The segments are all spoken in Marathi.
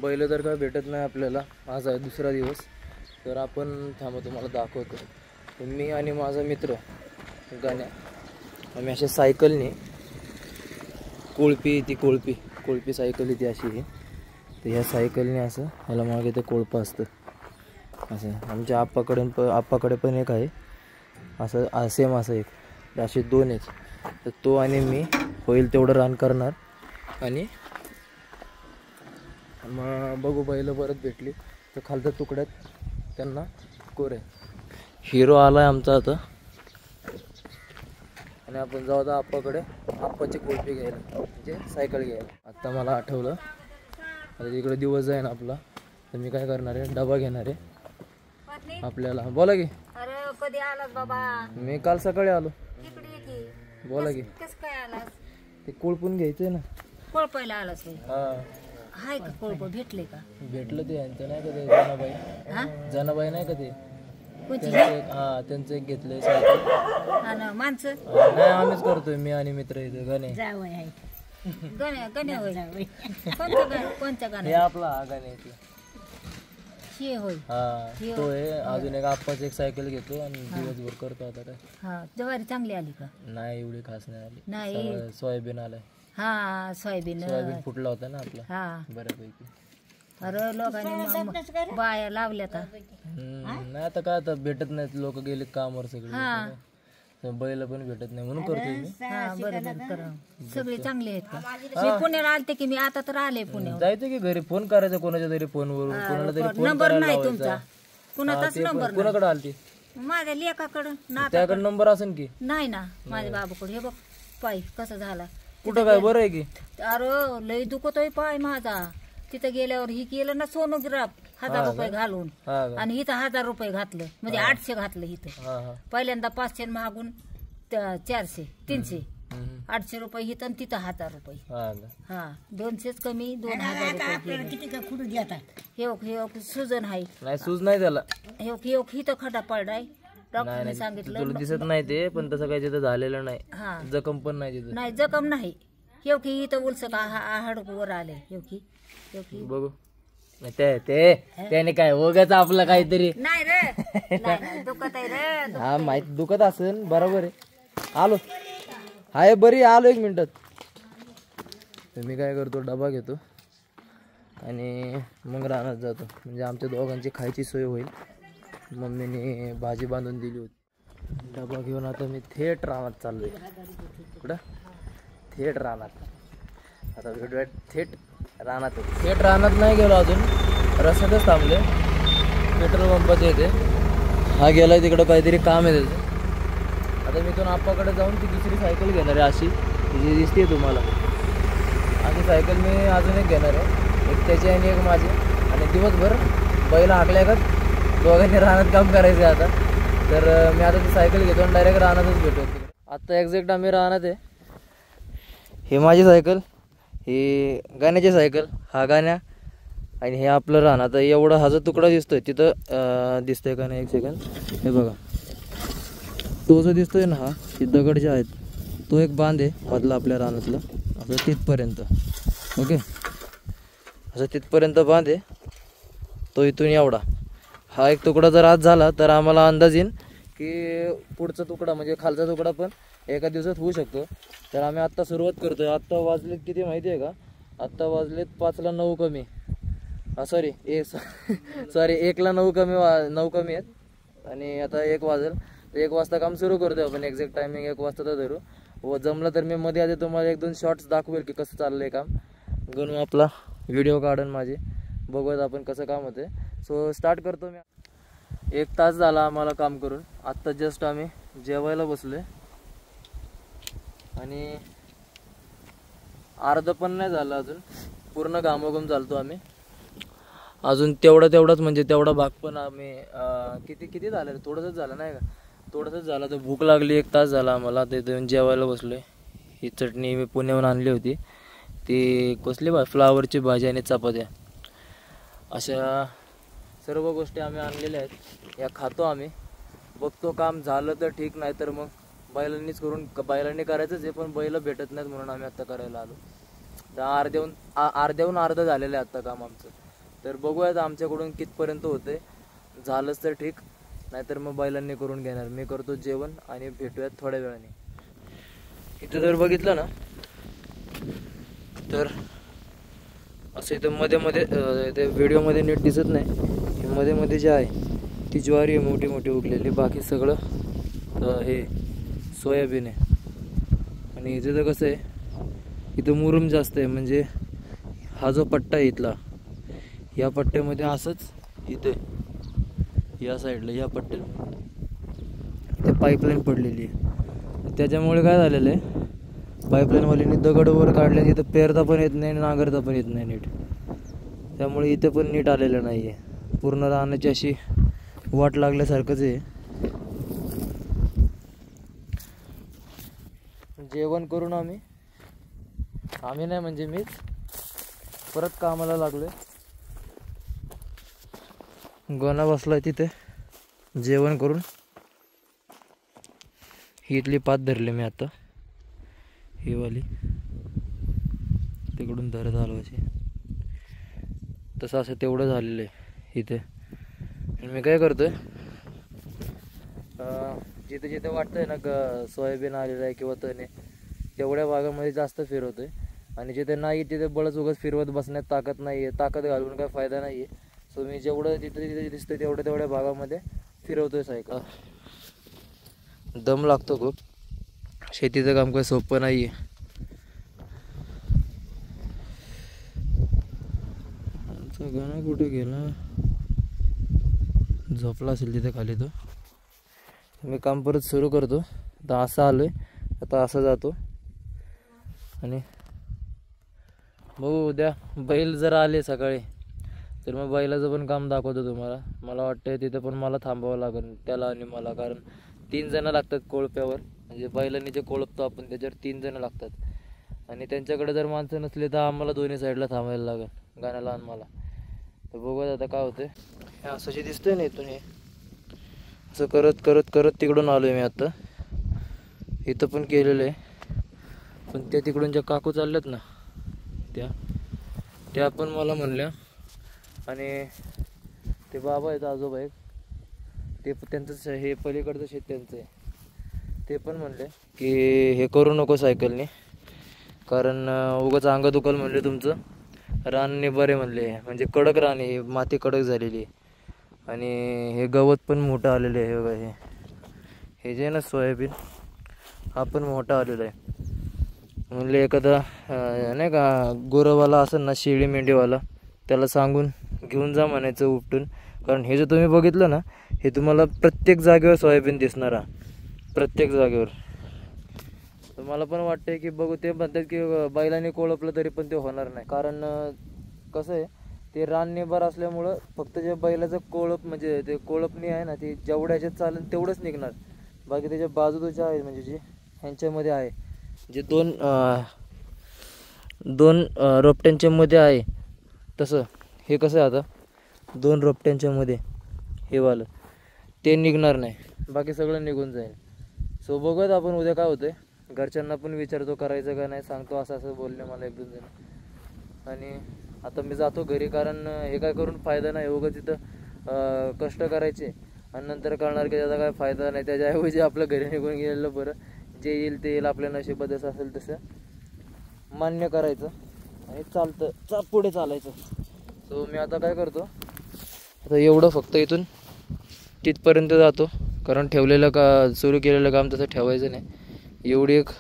बैल तर काय भेटत नाही आपल्याला. आज आहे दुसरा दिवस. तर आपण थांबा तुम्हाला दाखवतो. तर मी आणि माझा मित्र गाण्या आम्ही अशा सायकलने कोळपी सायकल ती अशी आहे. तर ह्या सायकलने असं ह्याला मागे ते कोळपं असतं असं. आमच्या आप्पाकडे पण एक आहे असं सेम असं एक. असे दोन आहेत. तर तो आणि मी होईल तेवढं रान करणार आणि मग बघू. बैल परत भेटली तर खालच्या तुकड्यात त्यांना कोरे. हिरो आला आहे आमचा आता आणि आपण जाऊ आता आप्पाकडे आप्पाची कोळपी घ्यायला म्हणजे सायकल घ्यायला. आत्ता मला आठवलं आता तिकडे दिवस जाईन आपला. तर मी काय करणार आहे डबा घेणार आहे आपल्याला. बोला की. अरे कधी आलास बाबा? मी काल सकाळी आलो. इकडे की. बोला की. कसं काय आलास? ते कोळपून घ्यायचंय ना. कोळपायला आलास होय? हा हाय का कोळप भेटले का? भेटलं ते यांचं नाही का ते जनाबाई. हा जनाबाई नाही का ते कोणती? त्यांचं एक घेतलंय सायकल. हा ना माणसं नाही आम्हीच करतोय मी आणि मित्र इथे गाणे. जावय आहे गण्या होय. कोणत्या हे गाण्या? आपला हा गाणे इथे. हे होय. हा तो आहे. अजून एक आप्पाच एक सायकल घेतो आणि दिवसभर करतो आता काय. हा ज्वारी चांगली आली का? नाही एवढी खास नाही आली. नाही. सगळं सोयाबीन आलाय. हा सोयाबीन फुटला होता ना आपला हा. बऱ्यापैकी. अरे लोकांनी बाया लावल्या तर नाही आता काय आता भेटत नाहीत. लोक गेले कामावर सगळे. बैल पण भेटत नाही म्हणून करतोय मी. हा बरोबर करा. सगळे चांगले आहेत का? मी पुण्याला आलते की मी आता तर आले पुण्यावर. जायचं की घरी फोन करायचा कोणाच्या तरी फोनवरून. कोणाला तरी फोन नंबर नाही तुमचा? कुणाचाच नंबर कोणाकडे आलती? माझ्या लेकाकडं ना. त्याकडे नंबर असेल की? नाही ना माझ्या बाबाकडे. हे बघ पाय कसा झाला. कुठं काय बरं आहे की? अरे लय दुखतोय पाय माझा. तिथं गेल्यावर ही केलं ना सोनोग्राफ 1000 रुपये घालून आणि इथं 1000 रुपये घातलं म्हणजे 800 घातलं इथं. पहिल्यांदा 500 मागून 400 300 800 रुपये इथं आणि तिथं 1000 रुपये. हा 200च कमी 2000 रुपये. हे सुजन आहे. नाही सूज नाही त्याला. हे इथं खडा पडलाय. डॉक्टरने सांगितलं तुला दिसत नाही ते पण तसं काही तिथं झालेलं नाही. हा जखम पण नाही तिथं. नाही जखम नाही. हे इथं उलसक हाडवर आले. हे बघू त्याने काय उगाच आपलं काहीतरी. नाही रे दुखत आहे रे. हा माहित दुखत असेल बरोबर आहे. आलो हाय बरी आलो 1 मिनिटात. तर मी काय करतो डबा घेतो आणि मग रानात जातो म्हणजे आमच्या दोघांची खायची सोय होईल. मम्मीने भाजी बांधून दिली होती. डबा घेऊन आता मी थेट रानात चाललोय. कुठं? थेट रानात. आता भेटूया थेट रानात. थेट रानात नाही गेलो अजून. रस्त्यातच थांबले. पेट्रोल पंपात येते. हा गेलाय तिकडं काहीतरी काम आहे त्याचं. आता मी इथून आप्पाकडे जाऊन ती दुसरी सायकल घेणार आहे अशी जी दिसते तुम्हाला. अशी सायकल मी अजून एक घेणार आहे. एक त्याची आणि एक माझी. आणि दिवसभर बैल हाकल्या का दोघांनी रानात काम करायचं आहे आता. तर मी आता ती सायकल घेतो आणि डायरेक्ट रानातच भेटतो. आत्ता एक्झॅक्ट आम्ही रानात आहे. ही माझी सायकल, ही गाण्याची सायकल, हा गाण्या आणि हे आपलं रान. आता एवढा हा जो तुकडा दिसतोय तिथं दिसतोय का नाही एक सेकंड. हे बघा तो जो दिसतोय ना हा हे दगड जे आहेत तो एक बांध आहे मधला आपल्या रानातलं असं तिथपर्यंत. ओके असं तिथपर्यंत बांध आहे तो. इथून एवढा हा एक तुकडा जर आज झाला तर आम्हाला अंदाज येईल की पुढचा तुकडा म्हणजे खालचा तुकडा पण एका दिवसात होऊ शकतो. तर आम्ही आत्ता सुरुवात करतोय. आत्ता वाजलेत किती माहिती आहे का? आत्ता वाजलेत 5ला 9 कमी. सॉरी 1ला 9 कमी आहेत आणि आता 1 वाजेल. 1 वाजता काम सुरू करतोय आपण. एक्झॅक्ट टायमिंग 1 वाजता तर धरू. व जमलं तर मी मध्ये आधी तुम्हाला 1-2 शॉर्ट्स दाखवेल की कसं चाललंय काम. गणू आपला व्हिडिओ काढून माझे बघूयात आपण कसं काम होते. सो स्टार्ट करतो मी. 1 तास झाला आम्हाला काम करून. आत्ता जस्ट आम्ही जेवायला बसलोय आणि अर्ध पण नाही झालं अजून. पूर्ण घामाघूम चालतो आम्ही अजून. तेवढाच म्हणजे तेवढा भाग पण आम्ही किती झालं थोडंसंच झालं नाही का? थोडंसंच झालं. तर भूक लागली. 1 तास झाला आम्हाला. ते येऊन जेवायला बसलोय. ही चटणी मी पुण्याहून आणली होती. ती कसली फ्लावरची भाजी आणि चपात्या अशा सर्व गोष्टी आम्ही आणलेल्या आहेत. या खातो आम्ही. बघतो काम झालं तर ठीक, नाही तर मग बैलांनीच करून बैलांनी करायचंच आहे पण बैल भेटत नाहीत म्हणून आम्ही आता करायला आलो. अर्ध्याहून अर्धं झालेलं आहे आता काम आमचं. तर बघूयात आमच्याकडून कितपर्यंत होते. झालंच तर ठीक, नाहीतर मग बैलांनी करून घेणार. मी करतो जेवण आणि भेटूयात थोड्या वेळाने. इथं जर बघितलं ना तर असं इथं मध्ये मध्ये ते व्हिडिओमध्ये नीट दिसत नाही, हे मध्ये मध्ये जे आहे ती ज्वारी आहे मोठी मोठी उगलेली, बाकी सगळं हे सोयाबीन आहे. आणि इथं तर कसं आहे, इथं मुरुम जास्त आहे. म्हणजे हा जो पट्टा आहे इथला, या पट्ट्यामध्ये असंच इथे या साईडला या पट्ट्यात इथे पाईपलाईन पडलेली आहे. त्याच्यामुळे काय झालेलं आहे, पाईपलाईनवाल्यांनी दगड वर काढले, इथं पेरता पण येत नाही, नांगरता पण येत नाही नीट. त्यामुळे इथे पण नीट आलेलं नाही आहे. पूर्ण राहण्याची अशी वाट लागल्यासारखंच आहे. जेवण करून आम्ही नाही म्हणजे मीच परत कामाला लागलोय. गोना बसलाय तिथे जेवण करून. ही इथली पात धरली मी आता, ही वाली तिकडून धरत आलो अशी. तसं असं तेवढं झालेलं आहे इथे. आणि मी काय करतोय, जिथे जिथे वाटतंय ना सोयाबीन आलेलं आहे किंवा तणे, तेवढ्या भागामध्ये जास्त फिरवतोय. आणि जिथे नाही तिथे बळच उगाच फिरवत बसण्यात ताकद नाही आहे, ताकद घालून काय फायदा नाही आहे. सो मी जेवढं तिथे दिसतं तेवढ्या भागामध्ये फिरवतोय सायकल. दम लागतो खूप, शेतीचं काम काही सोपं नाही आहे. आमचा गाणं कुठे गेला, झोपला असेल तिथे खाली तो. मी काम परत सुरू करतो. आता असं आलोय, आता असं जातो. आणि बघू उद्या बैल जर आले सकाळी तर मग बैलाचं पण काम दाखवतो तुम्हाला. मला वाटतं तिथं पण मला थांबावं लागेल त्याला आणि मला, कारण 3 जण लागतात कोळप्यावर. म्हणजे बैलांनी जे कोळपतो आपण त्याच्यावर 3 जण लागतात. आणि त्यांच्याकडे जर माणसं नसले तर आम्हाला दोन्ही साईडला थांबायला लागेल, गाण्याला आणि मला. तर बघूया आता काय होतंय. हे असं जे दिसतंय ना इथून, हे असं करत करत करत तिकडून आलोय मी आता. इथं पण केलेलं आहे, पण त्या तिकडून ज्या काकू चालल्यात ना त्या पण मला म्हणल्या. आणि ते बाबा आहेत, आजोबा आहेत, ते त्यांचं हे पलीकडचं शेत त्यांचं आहे. ते पण म्हणले की हे करू नको सायकलने, कारण उगाच अंग दुखल म्हणले तुमचं. रानने बरे म्हणले, म्हणजे कडक रान आहे, माती कडक झालेली आहे. आणि हे गवत पण मोठं आलेलं आहे. हे बघा, हे जे आहे ना सोयाबीन, हा पण मोठा आलेला आहे. म्हणले एखादा नाही का गोरवाला असेल ना, शेळी मेंढीवाला, त्याला सांगून घेऊन जा म्हणायचं उपटून. कारण हे जर तुम्ही बघितलं ना, हे तुम्हाला प्रत्येक जागेवर सोयाबीन दिसणार, प्रत्येक जागेवर. तर मला पण वाटतंय की बघू, ते म्हणतात की बैलाने कोळपलं तरी पण ते होणार नाही. कारण कसं आहे, ते रान निभार असल्यामुळं फक्त जे बैलाचं कोळप, म्हणजे ते कोळपणी आहे ना, ते जेवढ्या ह्याच्यात चालेल तेवढंच निघणार. बाकी त्याच्या बाजूच्या आहे, म्हणजे जे ह्यांच्यामध्ये आहे, जे दोन रोपट्यांच्या मध्ये आहे, तसं हे कसं आहे, आता 2 रोपट्यांच्या मध्ये हे वालं ते निघणार नाही, बाकी सगळं निघून जाईल. सो बघूयात आपण उद्या काय होतंय. घरच्यांना पण विचारतो करायचं का नाही, सांगतो असं असं बोलले मला 1-2 जण. आणि आता मी जातो घरी, कारण हे काय करून फायदा नाही. उगाच तिथं कष्ट करायचे आणि नंतर कळणार की त्याचा काय फायदा नाही. त्याच्याऐवजी आपलं घरी निघून गेलेलं बरं. जे येईल ते येईल, आपल्या नशिबात जसं असेल तसं मान्य करायचं आणि पुढे चालायचं. सो मी आता काय करतो, आता एवढं फक्त इथून तिथपर्यंत जातो, कारण ठेवलेलं सुरू केलेलं काम तसं ठेवायचं नाही. एवढी एक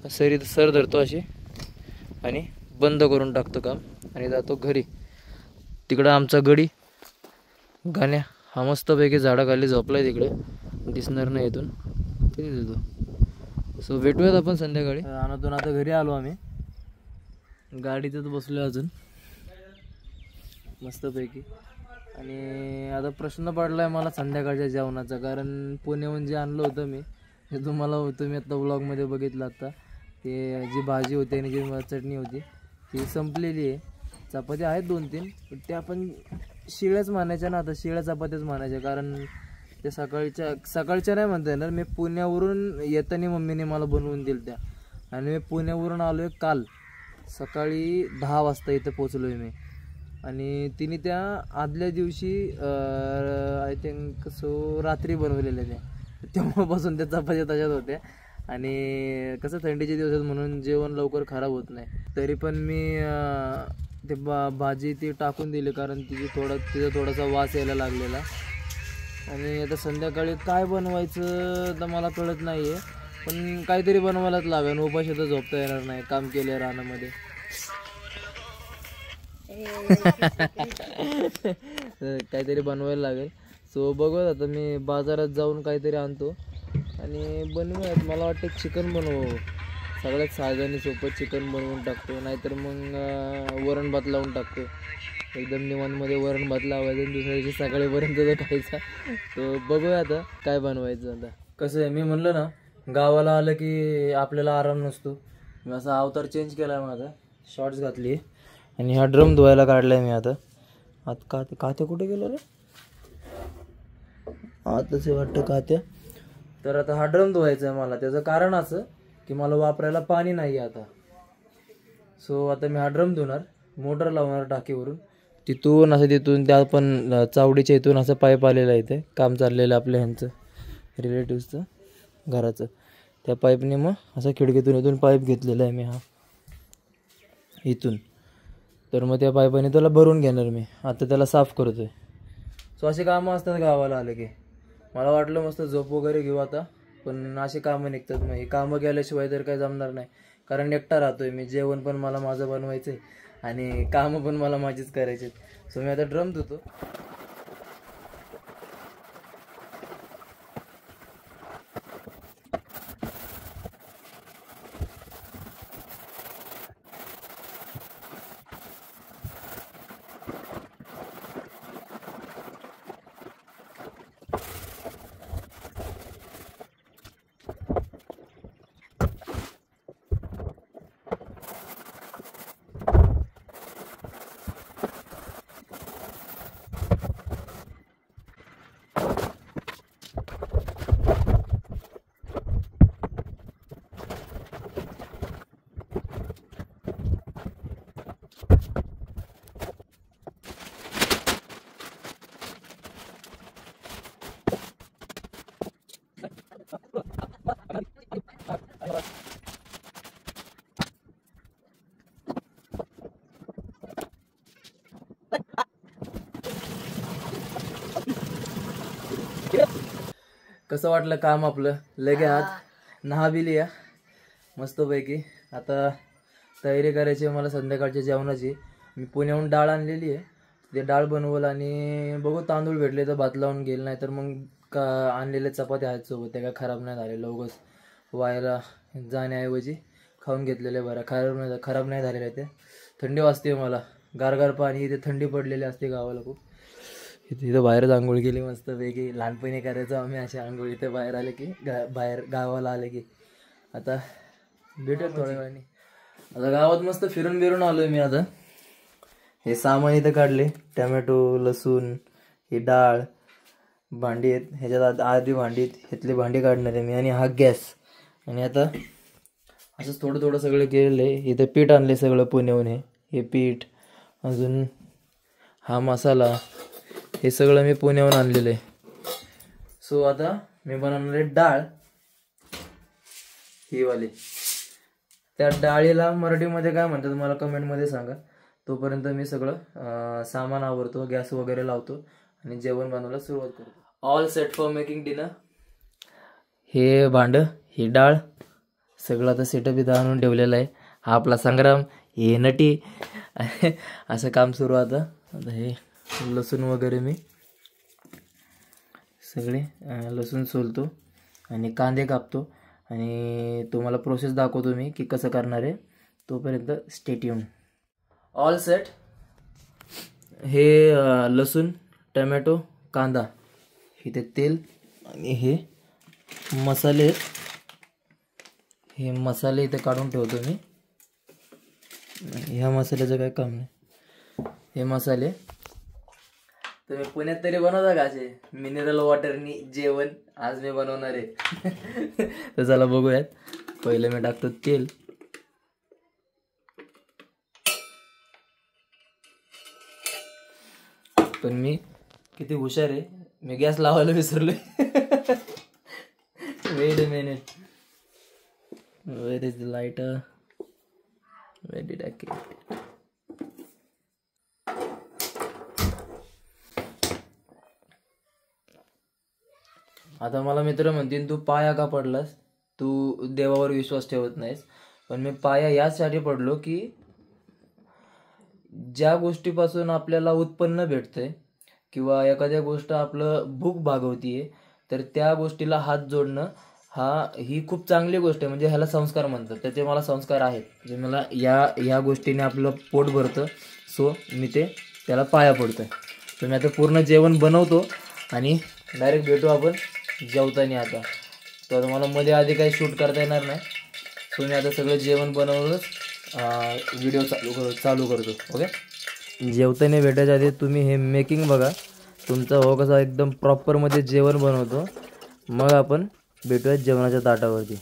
सर धरतो अशी आणि बंद करून टाकतो काम आणि जातो घरी. तिकडं आमचा गडी गाण्या हा मस्तपैकी झाडाखाली झोपलाय, तिकडे दिसणार नाही इथून, तिथे देतो. सो भेटूयात आपण संध्याकाळी. रानातून आता घरी आलो आम्ही, गाडीतच बसलो अजून मस्तपैकी. आणि आता प्रश्न पडलाय मला संध्याकाळच्या जेवणाचा, कारण पुण्याहून जे आणलं होतं मी, हे तुम्ही आता व्लॉगमध्ये बघितलं. आता ते जी भाजी होती आणि जी चटणी होती ती संपलेली आहे. चपात्या आहेत 2-3, पण त्या आपण शिळ्याच मानायच्या ना, आता शिळ्या चपात्याच मानायच्या. कारण ते सकाळच्या नाही म्हणता येणार. मी पुण्यावरून येताना मम्मीने मला बनवून दिल त्या, आणि मी पुण्यावरून आलो आहे काल. सकाळी 10 वाजता इथं पोचलो आहे मी. आणि तिने त्या आदल्या दिवशी आय थिंक रात्री बनवलेल्या त्या, तेव्हापासून त्या चपात्या तशाच होत्या. आणि कसं थंडीचे दिवस म्हणून जेवण लवकर खराब होत नाही. तरी पण मी ते भाजी ती टाकून दिली, कारण तिचा थोडासा वास यायला लागलेला. आणि आता संध्याकाळी काय बनवायचं तर मला कळत नाही आहे, पण काहीतरी बनवायलाच लागेल. उपाशी तर झोपता येणार नाही काम केलं रानामध्ये. काहीतरी बनवायला लागेल. सो बघूया आता मी बाजारात जाऊन काहीतरी आणतो आणि बनवूयात. मला वाटतं चिकन बनवावं, सगळ्यात साधारण सोपं चिकन बनवून टाकतो, नाहीतर मग वरण भात लावून टाकतो. एकदम निवांतमध्ये वरण भात लावायचं आणि दुसऱ्या दिवशी सकाळीपर्यंत जर खायचा. तो बघूया आता काय बनवायचं. आता कसं आहे, मी म्हणलं ना गावाला आलं की आपल्याला आराम नसतो. मी असा अवतार चेंज केला आहे माझा, शॉर्ट्स घातली आणि हा ड्रम धुवायला काढला आहे मी. आता कात्या कुठे गेलो रे, आताच वाटतं कात्या. तर आता हा ड्रम धुवायचा आहे मला. त्याचं कारण असं की मला वापरायला पाणी नाही आहे आता. सो आता मी हा ड्रम धुणार, मोटर लावणार टाकीवरून, तिथून त्या पण चावडीच्या इथून असं पाईप आलेलं आहे. ते काम चाललेलं आपल्या ह्यांचं रिलेटिव्सचं घराचं. त्या पाईपने मग असं खिडकीतून पाईप घेतलेला आहे मी हा इथून. तर मग त्या पाईपाने त्याला भरून घेणार मी. आता त्याला साफ करतो आहे. सो असे कामं असतात गावाला आलं की. मला वाटलं मस्त झोप वगैरे घेऊ आता, पण असे कामं निघतात. मग हे कामं केल्याशिवाय तर काही जमणार नाही, कारण एकटा राहतो आहे मी. जेवण पण मला माझं बनवायचं आहे आणि कामं पण मला माझीच करायची. सो मी आता ड्रम धुतो. कसं वाटलं काम आपलं? लगे हात नहा बी लिया मस्तपैकी. आता तयारी करायची मला संध्याकाळच्या जेवणाची. मी पुण्याहून डाळ आणलेली आहे, ते डाळ बनवलं आणि बघू तांदूळ भेटले तर भात लावून गेल, नाही तर मग आणलेले चपात्या आहेत सोबत. त्या काय खराब नाही झालेलं, उगाच वायला जाण्याऐवजी खाऊन घेतलेले बरं. खराब नाही झालेले ते. थंडी वाजते मला, गारगार पाणी, इथे थंडी पडलेली असते गावाला खूप. इथं बाहेरच आंघोळ केली मस्तपैकी. लहानपणी करायचो आम्ही अशी आंघोळ इथे बाहेर आले की, बाहेर गावाला आले की. आता भेटत थोड्या वेळाने. आता गावात मस्त फिरून आलोय मी. आता हे सामान इथं काढले, टमॅटो, लसूण, ही डाळ, भांडी आहेत, ह्याच्यात अर्धी भांडी आहेत, ह्यातली भांडी काढणार आहे मी. आणि हा गॅस. आणि आता असंच थोडं सगळं केलेलं आहे. इथं पीठ आणले सगळं पुण्याहून. हे पीठ, अजून हा मसाला, हे सगळं मी पुण्याहून आणलेलं आहे. सो आता मी बनवणार आहे डाळ ही वाली. त्या डाळीला मराठीमध्ये काय म्हणतात मला कमेंटमध्ये सांगा. तोपर्यंत मी सगळं सामान आवरतो, गॅस वगैरे लावतो आणि जेवण बनवायला सुरुवात करतो. All set for making dinner. हे भांडं, ही डाळ, सगळं आता सेटअप इथं आणून ठेवलेलं आहे. हा आपला संग्राम, हे नटी. असं काम सुरू आता. हे लसूण वगैरे मी सगळे लसूण सोलतो आणि कांदे कापतो आणि तुम्हाला प्रोसेस दाखवतो मी की कसं करणार आहे. तोपर्यंत स्टे ट्यून. All set. हे लसूण, टमॅटो, कांदा, इथे तेल आणि हे मसाले. हे मसाले इथे काढून ठेवतो मी. ह्या मसाल्याचं काय काम नाही. हे मसाले तुम्ही पुण्यात तरी बनवता का असे मिनरल वॉटरनी जेवण? आज मी बनवणार आहे. तर चला बघूयात. पहिलं मी टाकतो तेल. पण मी किती हुशार आहे, मी गॅस लावायला विसरलोय. Wait a minute, where is the lighter, where did I keep it. आता मला मित्र म्हणतील तू पाया का पडलास, तू देवावर विश्वास ठेवत नाहीस. पण मी पाया यासाठी पडलो की ज्या गोष्टीपासून आपल्याला उत्पन्न भेटतंय किंवा एखाद्या गोष्ट आपलं भूक भागवतीये, तर त्या गोष्टीला हात जोडणं ही खूप चांगली गोष्ट आहे. म्हणजे ह्याला संस्कार म्हणतात. त्याचे मला संस्कार आहेत, जे मला या गोष्टीने आपलं पोट भरतं. सो मी त्याला पाया पडतोय. तर मी आता पूर्ण जेवण बनवतो आणि डायरेक्ट भेटू आपण जेवताना. आता तर मला मध्ये आधी काही शूट करता येणार नाही. सो मी आता सगळं जेवण बनवूनच व्हिडिओ चालू करतो. ओके, जेवताना भेटायच्या आधी तुम्ही हे मेकिंग बघा तुमचा हो कसा एकदम प्रॉपरमध्ये जेवण बनवतो. मग आपण भेटूया जेवणाच्या ताटावरती.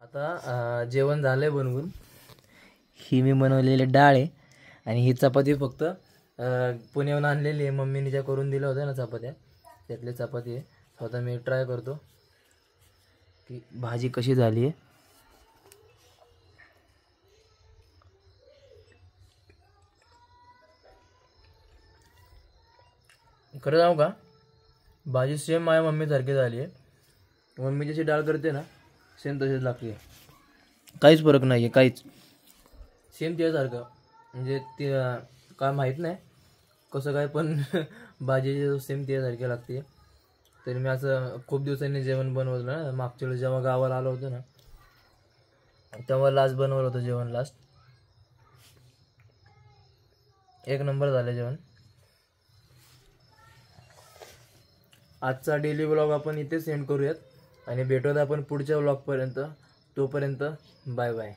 आता जेवण झालंय बनवून. ही मी बनवलेली डाळ आहे आणि ही चपाती फक्त पुण्याहून आणलेली आहे. मम्मीने ज्या करून दिल्या होत्या ना चपात्या, त्यातली चपाती आहे. स्वतः मी ट्राय करतो की भाजी कशी झाली आहे. खरं जाऊ का, भाजी सेम माझ्या मम्मीसारखी झाली आहे. मम्मी जशी डाळ करते ना सेम तशीच लागते, काहीच फरक नाही आहे, काहीच. सेम त्यासारखं. म्हणजे ते काय माहीत नाही कसं काय, पण भाजी सेम त्यासारखी लागते. तरी मी असं खूप दिवसांनी जेवण बनवलं ना. मागच्या वेळेस जेव्हा गावाला आलो होतो ना तेव्हा लास्ट बनवलं होतं जेवण. लास्ट एक नंबर झालं जेवण. आजचा डेली व्लॉग आपण इथे सेंड करूयात आणि भेटूयात आपण पुढच्या व्लॉगपर्यंत. तोपर्यंत बाय बाय.